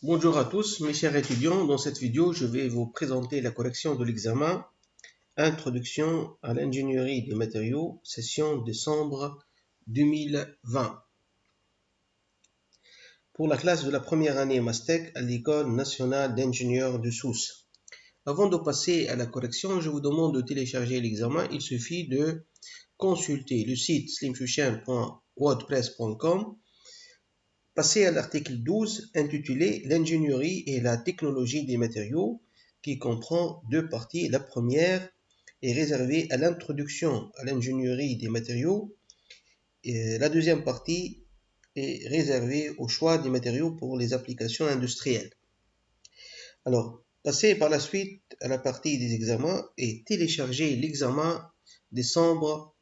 Bonjour à tous mes chers étudiants, dans cette vidéo je vais vous présenter la correction de l'examen Introduction à l'ingénierie des matériaux, session décembre 2020. Pour la classe de la première année Mastec à l'École nationale d'ingénieurs de Sousse. Avant de passer à la correction, je vous demande de télécharger l'examen. Il suffit de consulter le site slimfuchen.wordpress.com. Passez à l'article 12 intitulé « L'ingénierie et la technologie des matériaux » qui comprend deux parties. La première est réservée à l'introduction à l'ingénierie des matériaux et la deuxième partie est réservée au choix des matériaux pour les applications industrielles. Alors, passez par la suite à la partie des examens et téléchargez l'examen décembre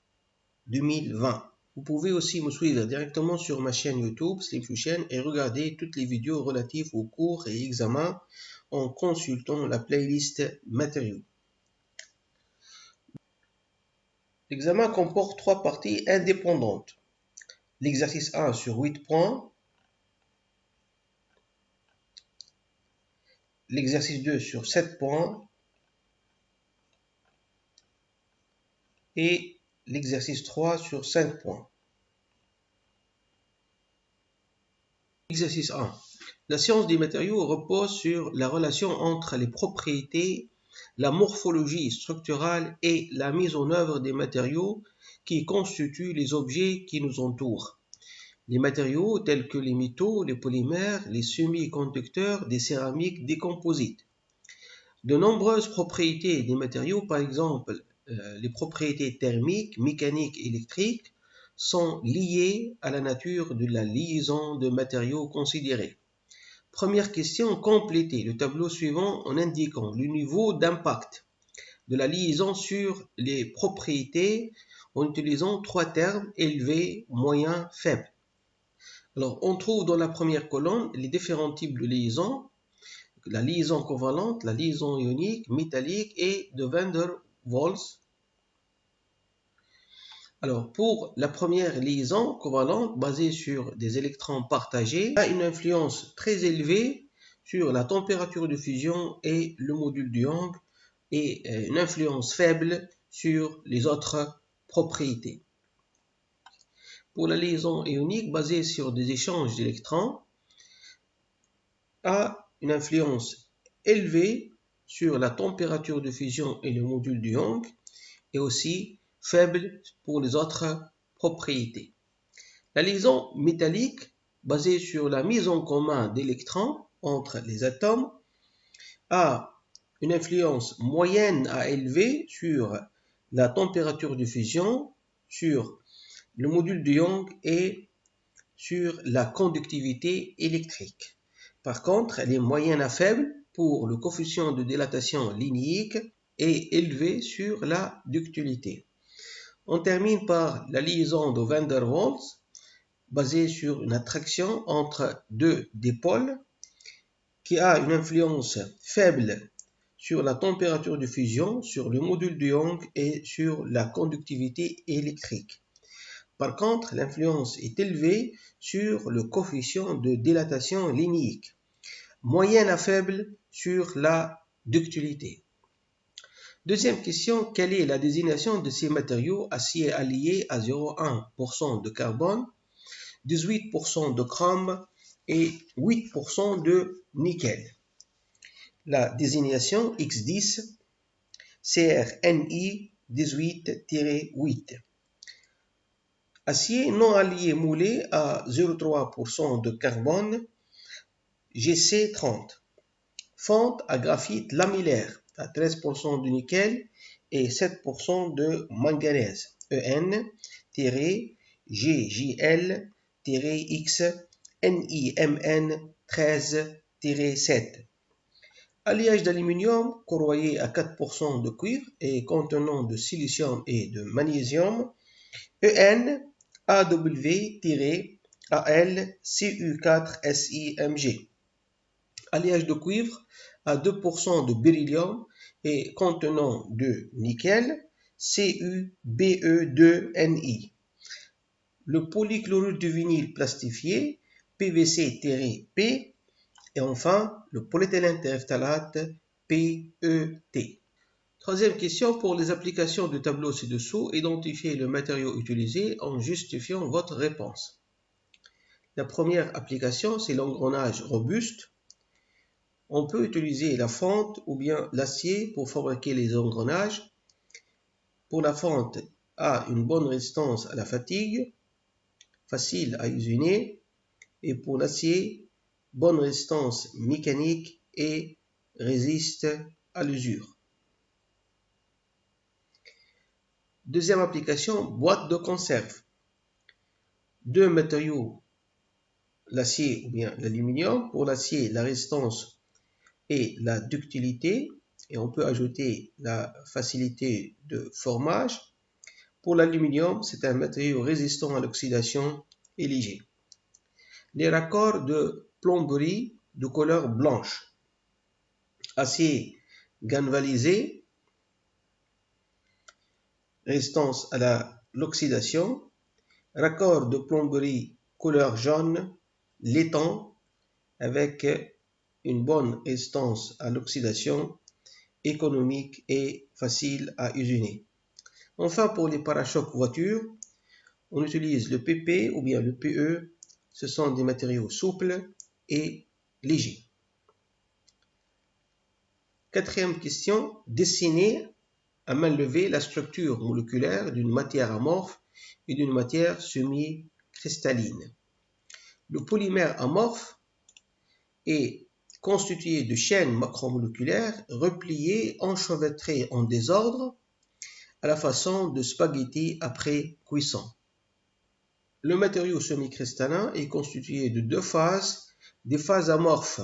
2020. Vous pouvez aussi me suivre directement sur ma chaîne YouTube Slimfuchen et regarder toutes les vidéos relatives aux cours et examens en consultant la playlist matériaux. L'examen comporte trois parties indépendantes. L'exercice 1 sur 8 points, l'exercice 2 sur 7 points et l'exercice 3 sur 5 points. Exercice 1. La science des matériaux repose sur la relation entre les propriétés, la morphologie structurale et la mise en œuvre des matériaux qui constituent les objets qui nous entourent. Les matériaux tels que les métaux, les polymères, les semi-conducteurs, des céramiques, des composites. De nombreuses propriétés des matériaux, par exemple les propriétés thermiques, mécaniques et électriques, sont liées à la nature de la liaison de matériaux considérés. Première question, complétez le tableau suivant en indiquant le niveau d'impact de la liaison sur les propriétés en utilisant trois termes élevé, moyen, faible. Alors, on trouve dans la première colonne les différents types de liaisons, la liaison covalente, la liaison ionique, métallique et de Van der Waals. Alors, pour la première liaison covalente basée sur des électrons partagés, a une influence très élevée sur la température de fusion et le module de Young et une influence faible sur les autres propriétés. Pour la liaison ionique basée sur des échanges d'électrons, a une influence élevée sur la température de fusion et le module de Young et aussi faible pour les autres propriétés. La liaison métallique, basée sur la mise en commun d'électrons entre les atomes, a une influence moyenne à élevée sur la température de fusion, sur le module de Young et sur la conductivité électrique. Par contre, elle est moyenne à faible pour le coefficient de dilatation linéique et élevé sur la ductilité. On termine par la liaison de Van der Waals, basée sur une attraction entre deux dipôles, qui a une influence faible sur la température de fusion, sur le module de Young et sur la conductivité électrique. Par contre, l'influence est élevée sur le coefficient de dilatation linéique, moyenne à faible sur la ductilité. Deuxième question, quelle est la désignation de ces matériaux acier alliés à 0,1% de carbone, 18% de chrome et 8% de nickel? La désignation X10 CrNi 18-8. Acier non allié moulé à 0,3% de carbone, GC30. Fonte à graphite lamellaire à 13% de nickel et 7% de manganèse, EN-GJL-X NiMn13-7. Alliage d'aluminium corroyé à 4% de cuivre et contenant de silicium et de magnésium, EN-AW-AL-CU4-SIMG. Alliage de cuivre à 2% de beryllium et contenant de nickel, CuBe2Ni. Le polychlorure de vinyle plastifié, PVC-P, Et enfin, le polyéthylène terephthalate, PET. Troisième question, pour les applications du tableau ci-dessous, identifiez le matériau utilisé en justifiant votre réponse. La première application, c'est l'engrenage robuste. On peut utiliser la fente ou bien l'acier pour fabriquer les engrenages. Pour la fente, a une bonne résistance à la fatigue, facile à usiner, et pour l'acier, bonne résistance mécanique et résiste à l'usure. Deuxième application, boîte de conserve. Deux matériaux, l'acier ou bien l'aluminium. Pour l'acier, la résistance et la ductilité, et on peut ajouter la facilité de formage. Pour l'aluminium, c'est un matériau résistant à l'oxydation et léger. Les raccords de plomberie de couleur blanche. Acier galvanisé, résistance à l'oxydation. Raccord de plomberie couleur jaune, laiton, avec une bonne résistance à l'oxydation, économique et facile à usiner. Enfin, pour les parachocs voitures, on utilise le PP ou bien le PE. Ce sont des matériaux souples et légers. Quatrième question, dessinez à main levée la structure moléculaire d'une matière amorphe et d'une matière semi-cristalline. Le polymère amorphe est constitué de chaînes macromoléculaires repliées, enchevêtrées en désordre, à la façon de spaghettis après cuisson. Le matériau semi-cristallin est constitué de deux phases, des phases amorphes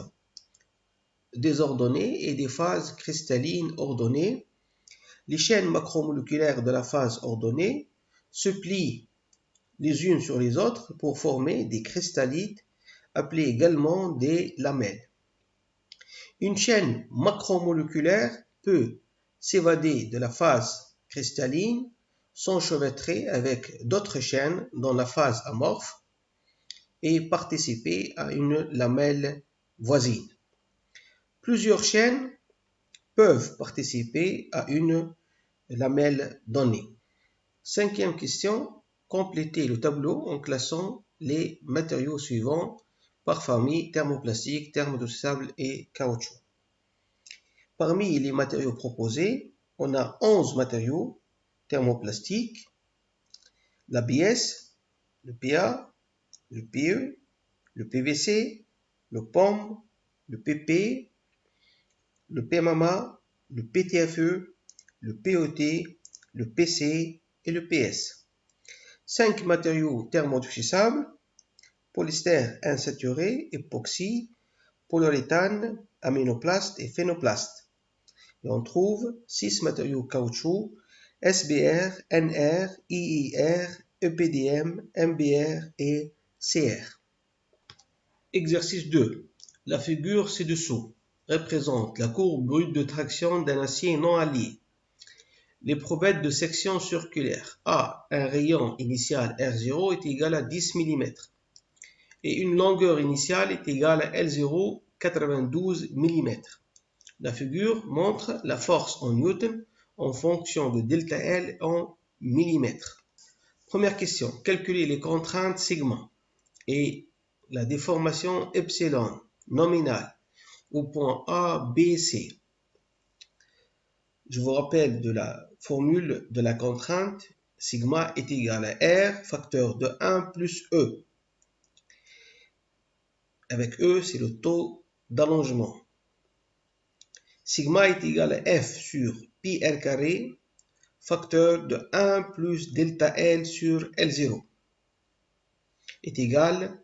désordonnées et des phases cristallines ordonnées. Les chaînes macromoléculaires de la phase ordonnée se plient les unes sur les autres pour former des cristallites, appelés également des lamelles. Une chaîne macromoléculaire peut s'évader de la phase cristalline, s'enchevêtrer avec d'autres chaînes dans la phase amorphe et participer à une lamelle voisine. Plusieurs chaînes peuvent participer à une lamelle donnée. Cinquième question, complétez le tableau en classant les matériaux suivants par famille: thermoplastique, thermodoussable et caoutchouc. Parmi les matériaux proposés, on a 11 matériaux thermoplastiques: l'ABS, le PA, le PE, le PVC, le POM, le PP, le PMMA, le PTFE, le PET, le PC et le PS. 5 matériaux thermodurcissables: polystère insaturé, époxy, polyuréthane, aminoplaste et phénoplaste. Et on trouve 6 matériaux caoutchouc: SBR, NR, IIR, EPDM, MBR et CR. Exercice 2. La figure ci-dessous représente la courbe brute de traction d'un acier non allié. Les probettes de section circulaire. A. Un rayon initial R0 est égal à 10 mm et une longueur initiale est égale à L0, 92 mm. La figure montre la force en newton en fonction de ΔL en millimètres. Première question. Calculez les contraintes sigma et la déformation epsilon nominale au point A, B, C. Je vous rappelle de la formule de la contrainte. Sigma est égal à R, facteur de 1 plus E. Avec E, c'est le taux d'allongement. Sigma est égal à F sur pi R carré, facteur de 1 plus delta L sur L0, est égal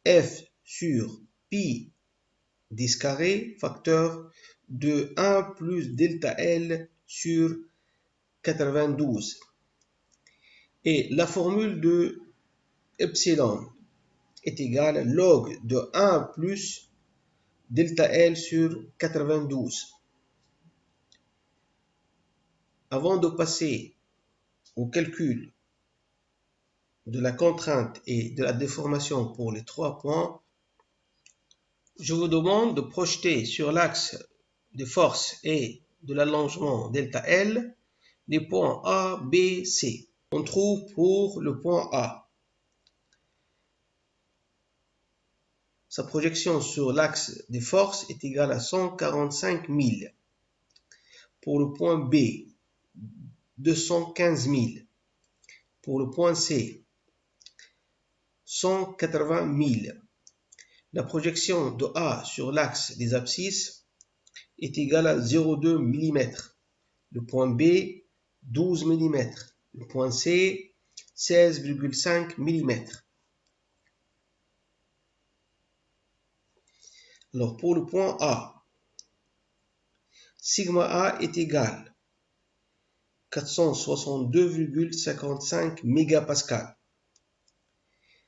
à F sur pi 10 carré, facteur de 1 plus delta L sur 92. Et la formule de epsilon est égale à log de 1 plus delta L sur 92. Avant de passer au calcul de la contrainte et de la déformation pour les 3 points, Je vous demande de projeter sur l'axe de force et de l'allongement ΔL les points A, B, C. On trouve pour le point A sa projection sur l'axe des forces est égale à 145 000. Pour le point B, 215 000. Pour le point C, 180 000. La projection de A sur l'axe des abscisses est égale à 0,2 mm. Le point B, 12 mm. Le point C, 16,5 mm. Alors pour le point A, sigma A est égal à 462,55 mégapascales.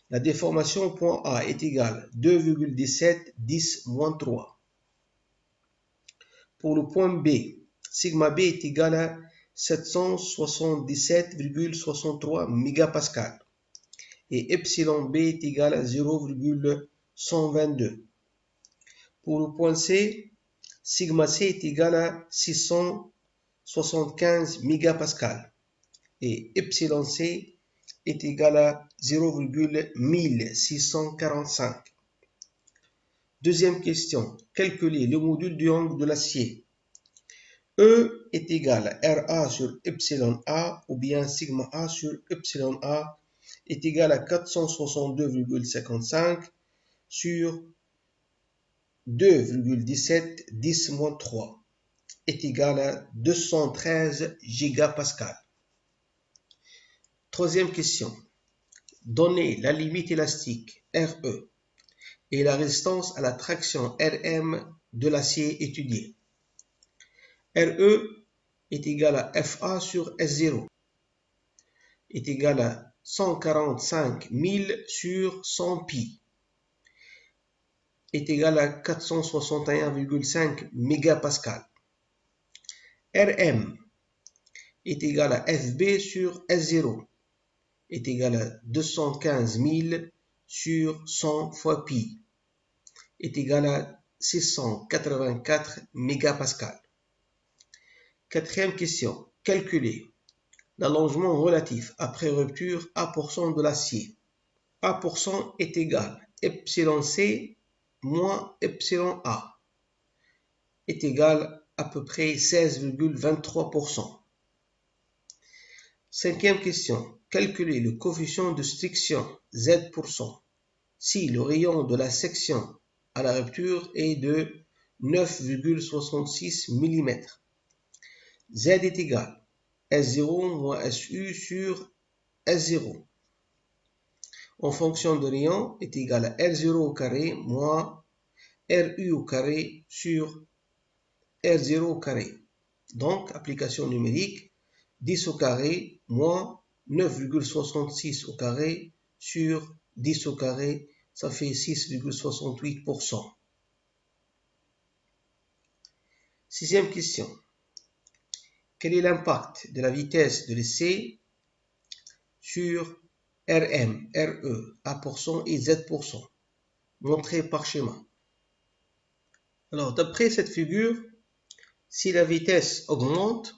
La déformation au point A est égale à 2,17 10-3. Pour le point B, sigma B est égal à 777,63 mégapascales et epsilon B est égal à 0,122. Pour le point C, sigma C est égal à 675 mégapascales et epsilon C est égal à 0,1645. Deuxième question, calculer le module du Young de l'acier. E est égal à RA sur epsilon A ou bien sigma A sur epsilon A est égal à 462,55 sur 2,17 10-3 est égal à 213 gigapascales. Troisième question. Donnez la limite élastique RE et la résistance à la traction Rm de l'acier étudié. RE est égal à FA sur S0 est égal à 145 000 sur 100 pi est égal à 461,5 mégapascales. Rm est égal à FB sur S0 est égal à 215 000 sur 100 fois pi est égal à 684 mégapascales. Quatrième question. Calculer l'allongement relatif après rupture A% de l'acier. A% est égal à epsilon C moins epsilon A est égal à peu près 16,23%. Cinquième question. Calculer le coefficient de striction Z% si le rayon de la section à la rupture est de 9,66 mm. Z est égal à S0 moins SU sur S0 en fonction de rayon est égal à R0 au carré moins RU au carré sur R0 au carré. Donc, application numérique, 10 au carré moins 9,66 au carré sur 10 au carré, ça fait 6,68%. Sixième question. Quel est l'impact de la vitesse de l'essai sur Rm, Re, A% et Z%, montré par schéma? Alors, d'après cette figure, si la vitesse augmente,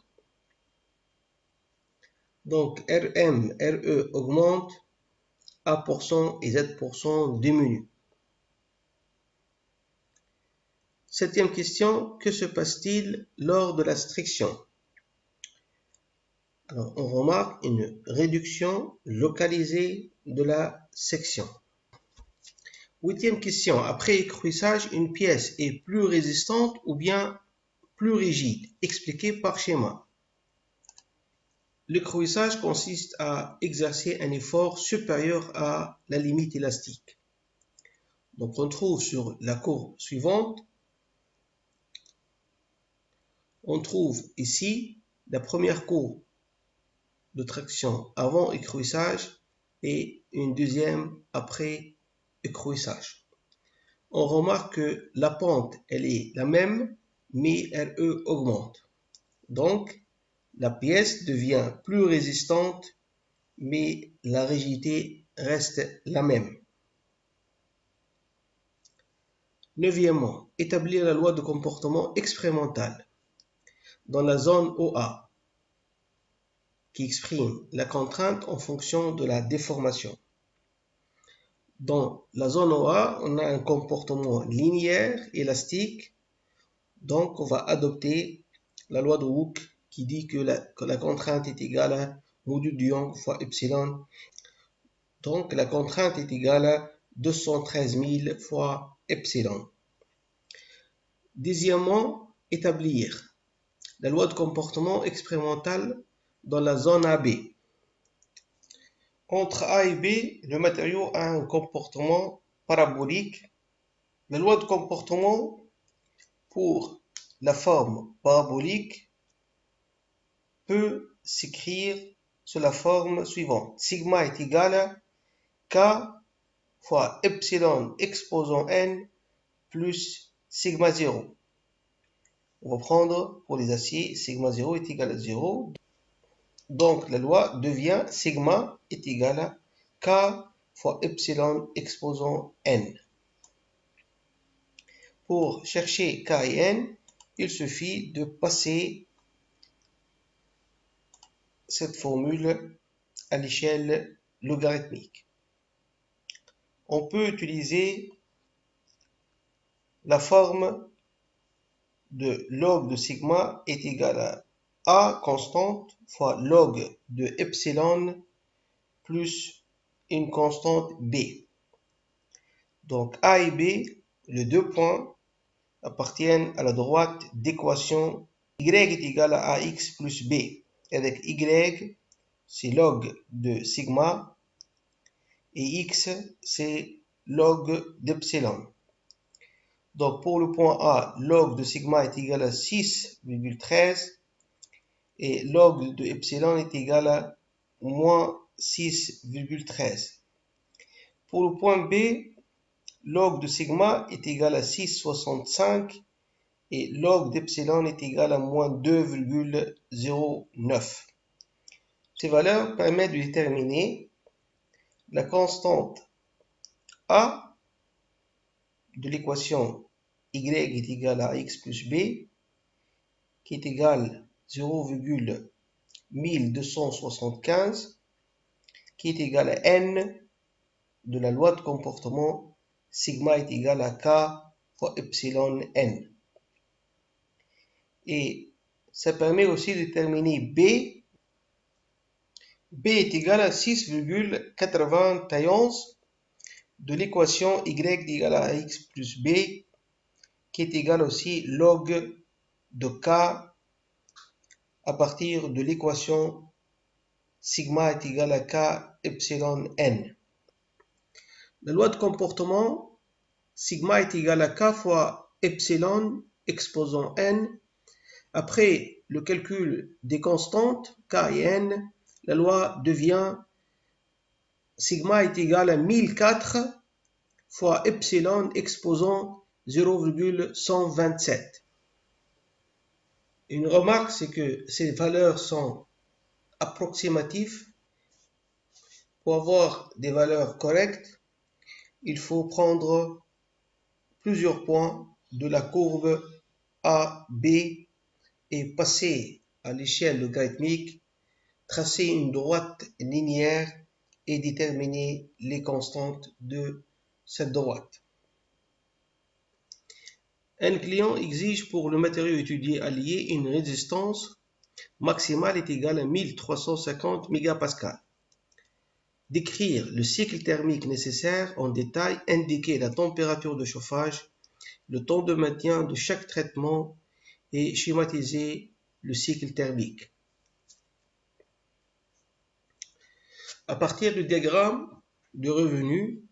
donc Rm, Re augmente, A% et Z% diminuent. Septième question, que se passe-t-il lors de la striction? Alors, on remarque une réduction localisée de la section. Huitième question, après écrouissage, une pièce est plus résistante ou bien plus rigide, expliqué par schéma. L'écrouissage consiste à exercer un effort supérieur à la limite élastique. Donc on trouve sur la courbe suivante, on trouve ici la première courbe de traction avant écrouissage et une deuxième après écrouissage. On remarque que la pente elle est la même mais RE augmente. Donc la pièce devient plus résistante mais la rigidité reste la même. Neuvièmement, établir la loi de comportement expérimental dans la zone OA qui exprime la contrainte en fonction de la déformation. Dans la zone OA, on a un comportement linéaire, élastique, donc on va adopter la loi de Hooke qui dit que la contrainte est égale à module de Young fois epsilon. Donc la contrainte est égale à 213 000 fois epsilon. Deuxièmement, établir la loi de comportement expérimental dans la zone AB. Entre A et B, le matériau a un comportement parabolique. La loi de comportement pour la forme parabolique peut s'écrire sous la forme suivante. Sigma est égal à K fois epsilon exposant n plus sigma 0. On va prendre pour les aciers, sigma 0 est égal à 0. Donc la loi devient sigma est égal à K fois epsilon exposant n. Pour chercher K et n, il suffit de passer cette formule à l'échelle logarithmique. On peut utiliser la forme de log de sigma est égal à A constante fois log de epsilon plus une constante B. Donc A et B, les deux points, appartiennent à la droite d'équation y est égal à ax plus b. Avec y, c'est log de sigma et x, c'est log d'epsilon. Donc pour le point A, log de sigma est égal à 6,13 et log de epsilon est égal à moins 6,13. Pour le point B, log de sigma est égal à 6,65 et log d'epsilon est égal à moins 2,09. Ces valeurs permettent de déterminer la constante A de l'équation y est égal à x plus b qui est égal à 0,1275 qui est égal à n de la loi de comportement sigma est égal à k fois epsilon n. Et ça permet aussi de déterminer B. B est égal à 6,91 de l'équation y est égal à x plus b qui est égal aussi log de k à partir de l'équation sigma est égal à k epsilon n. La loi de comportement sigma est égal à k fois epsilon exposant n. Après le calcul des constantes k et n, la loi devient sigma est égal à 1004 fois epsilon exposant 0,127. Une remarque, c'est que ces valeurs sont approximatives. Pour avoir des valeurs correctes, il faut prendre plusieurs points de la courbe AB et passer à l'échelle logarithmique, tracer une droite linéaire et déterminer les constantes de cette droite. Un client exige pour le matériau étudié allié une résistance maximale est égale à 1350 mégapascales. Décrire le cycle thermique nécessaire en détail, indiquer la température de chauffage, le temps de maintien de chaque traitement et schématiser le cycle thermique. À partir du diagramme de revenu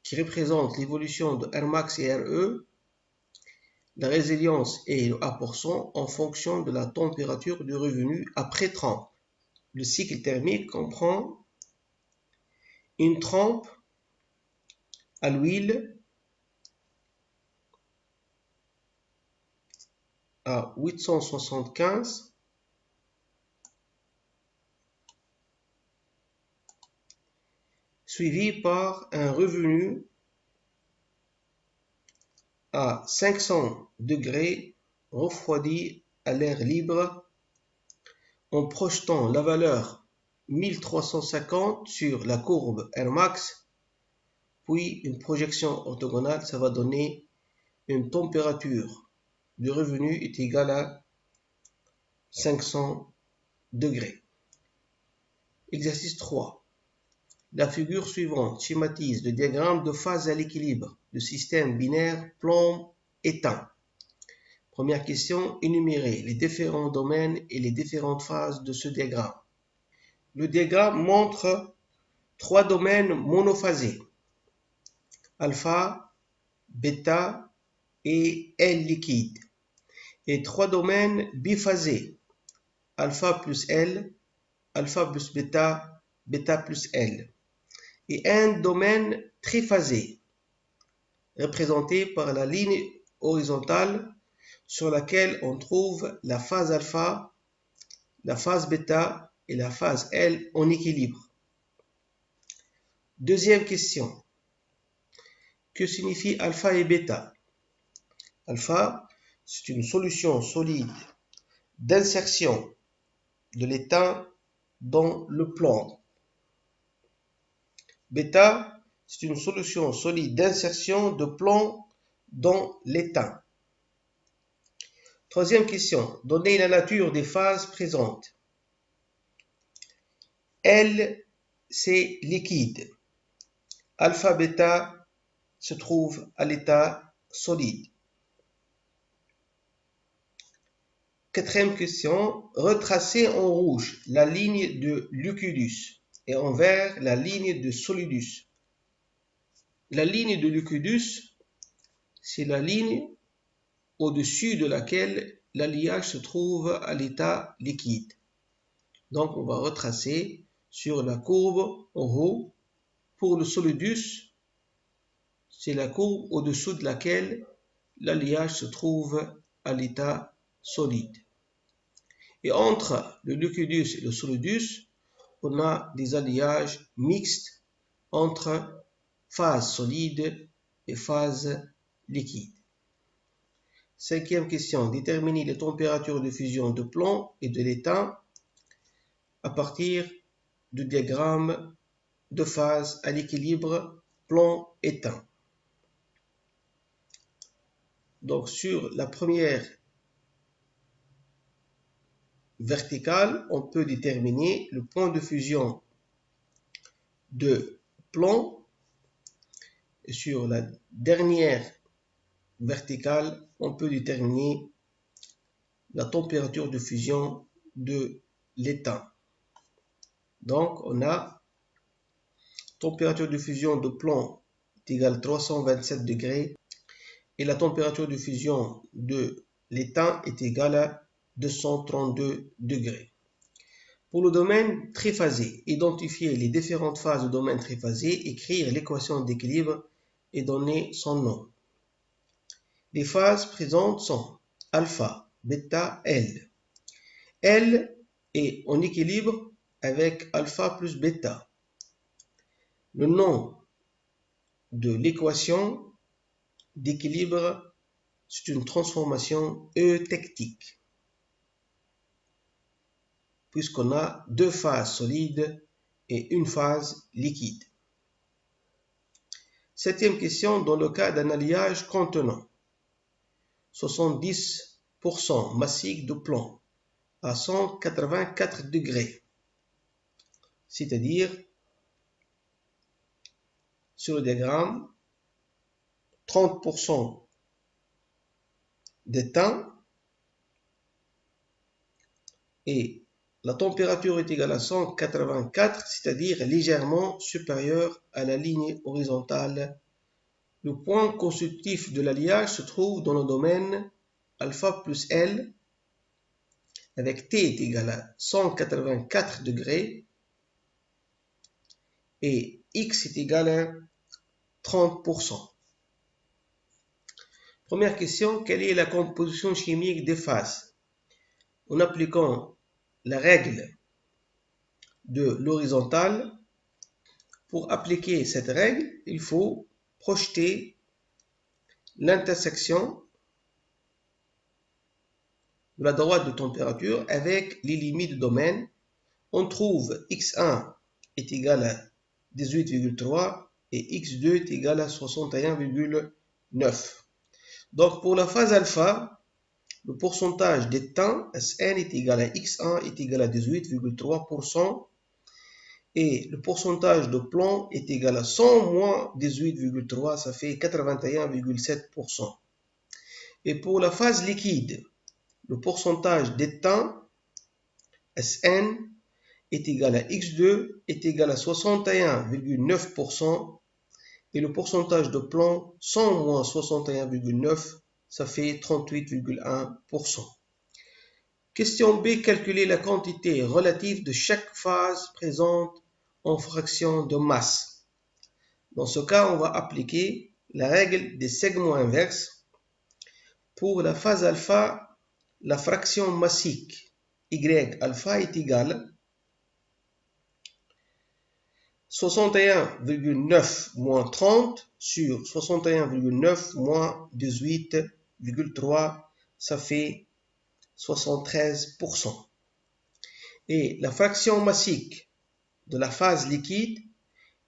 qui représente l'évolution de Rmax et Re, la résilience est le A% en fonction de la température du revenu après trempe. Le cycle thermique comprend une trempe à l'huile à 875 suivi par un revenu à 500 degrés refroidi à l'air libre en projetant la valeur 1350 sur la courbe Rmax, puis une projection orthogonale, ça va donner une température de revenu est égale à 500 degrés. Exercice 3. La figure suivante schématise le diagramme de phase à l'équilibre du système binaire plomb-étain. Première question, énumérer les différents domaines et les différentes phases de ce diagramme. Le diagramme montre 3 domaines monophasés, alpha, bêta et L liquide, et 3 domaines biphasés, alpha plus L, alpha plus bêta, bêta plus L, et un domaine triphasé, représenté par la ligne horizontale sur laquelle on trouve la phase alpha, la phase bêta et la phase L en équilibre. Deuxième question. Que signifie alpha et bêta? Alpha, c'est une solution solide d'insertion de l'étain dans le plomb. Bêta, c'est une solution solide d'insertion de plomb dans l'étain. Troisième question. Donnez la nature des phases présentes. L, c'est liquide. Alpha, bêta se trouve à l'état solide. Quatrième question. Retracez en rouge la ligne de Lucudus et en vert la ligne de Solidus. La ligne de Lucudus, c'est la ligne au-dessus de laquelle l'alliage se trouve à l'état liquide. Donc, on va retracer sur la courbe en haut. Pour le Solidus, c'est la courbe au-dessous de laquelle l'alliage se trouve à l'état solide. Et entre le Lucudus et le Solidus, on a des alliages mixtes entre phase solide et phase liquide. Cinquième question. Déterminer les températures de fusion de plomb et de l'étain à partir du diagramme de phase à l'équilibre plomb-étain. Donc sur la première verticale, on peut déterminer le point de fusion de plomb. Et sur la dernière verticale, on peut déterminer la température de fusion de l'étain. Donc, on a température de fusion de plomb est égale à 327 degrés et la température de fusion de l'étain est égale à 232 degrés. Pour le domaine triphasé, identifier les différentes phases du domaine triphasé, écrire l'équation d'équilibre et donner son nom. Les phases présentes sont alpha, bêta, L. L est en équilibre avec alpha plus bêta. Le nom de l'équation d'équilibre, c'est une transformation eutectique, puisqu'on a deux phases solides et une phase liquide. Septième question, dans le cas d'un alliage contenant 70% massif de plomb à 184 degrés, c'est-à-dire sur le diagramme 30% d'étain et la température est égale à 184, c'est-à-dire légèrement supérieure à la ligne horizontale. Le point constitutif de l'alliage se trouve dans le domaine alpha plus L avec T est égal à 184 degrés et X est égal à 30%. Première question, quelle est la composition chimique des phases? En appliquant la règle de l'horizontale, pour appliquer cette règle, il faut projeter l'intersection de la droite de température avec les limites de domaine. On trouve x1 est égal à 18,3 et x2 est égal à 61,9. Donc pour la phase alpha, le pourcentage des temps Sn est égal à x1 est égal à 18,3% et le pourcentage de plomb est égal à 100 moins 18,3, ça fait 81,7%. Et pour la phase liquide, le pourcentage d'étain Sn est égal à x2 est égal à 61,9% et le pourcentage de plomb 100 moins 61,9, ça fait 38,1%. Question B, calculer la quantité relative de chaque phase présente en fraction de masse. Dans ce cas, on va appliquer la règle des segments inverses. Pour la phase alpha, la fraction massique Y alpha est égale 61,9 moins 30 sur 61,9 moins 18,3, ça fait 73%. Et la fraction massique de la phase liquide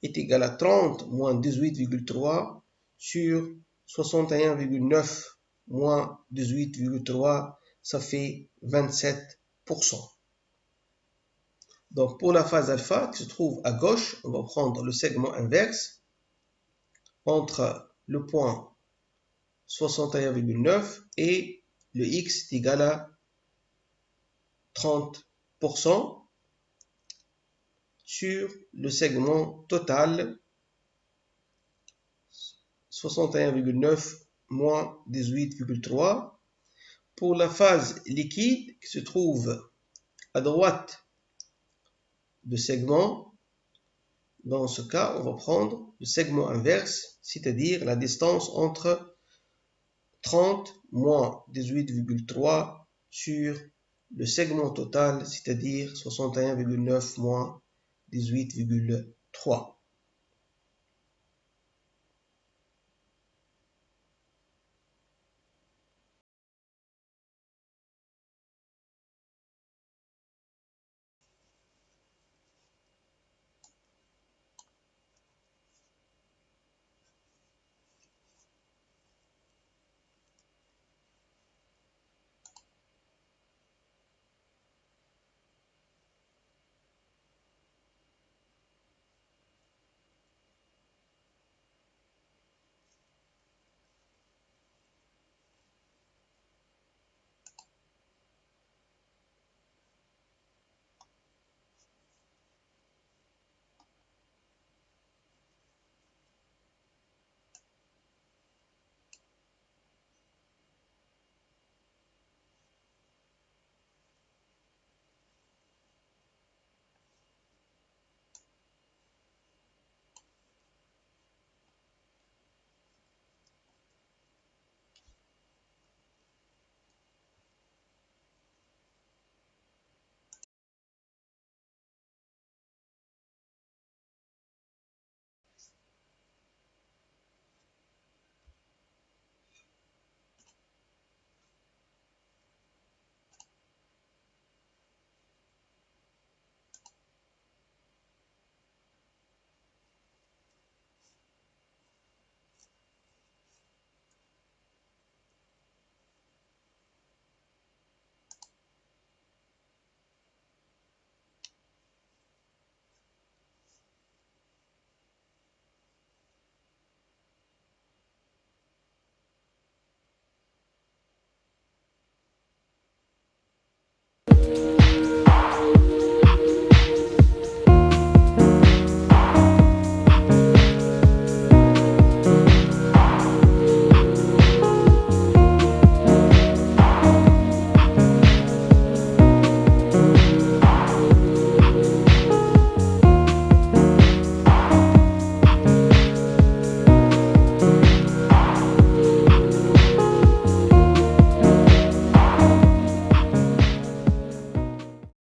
est égale à 30 moins 18,3 sur 61,9 moins 18,3, ça fait 27%. Donc pour la phase alpha qui se trouve à gauche, on va prendre le segment inverse entre le point 61,9 et le x est égal à 30% sur le segment total 61,9 moins 18,3. Pour la phase liquide qui se trouve à droite de segment, dans ce cas, on va prendre le segment inverse, c'est-à-dire la distance entre 30 moins 18,3 sur le segment total, c'est-à-dire 61,9 moins 18,3.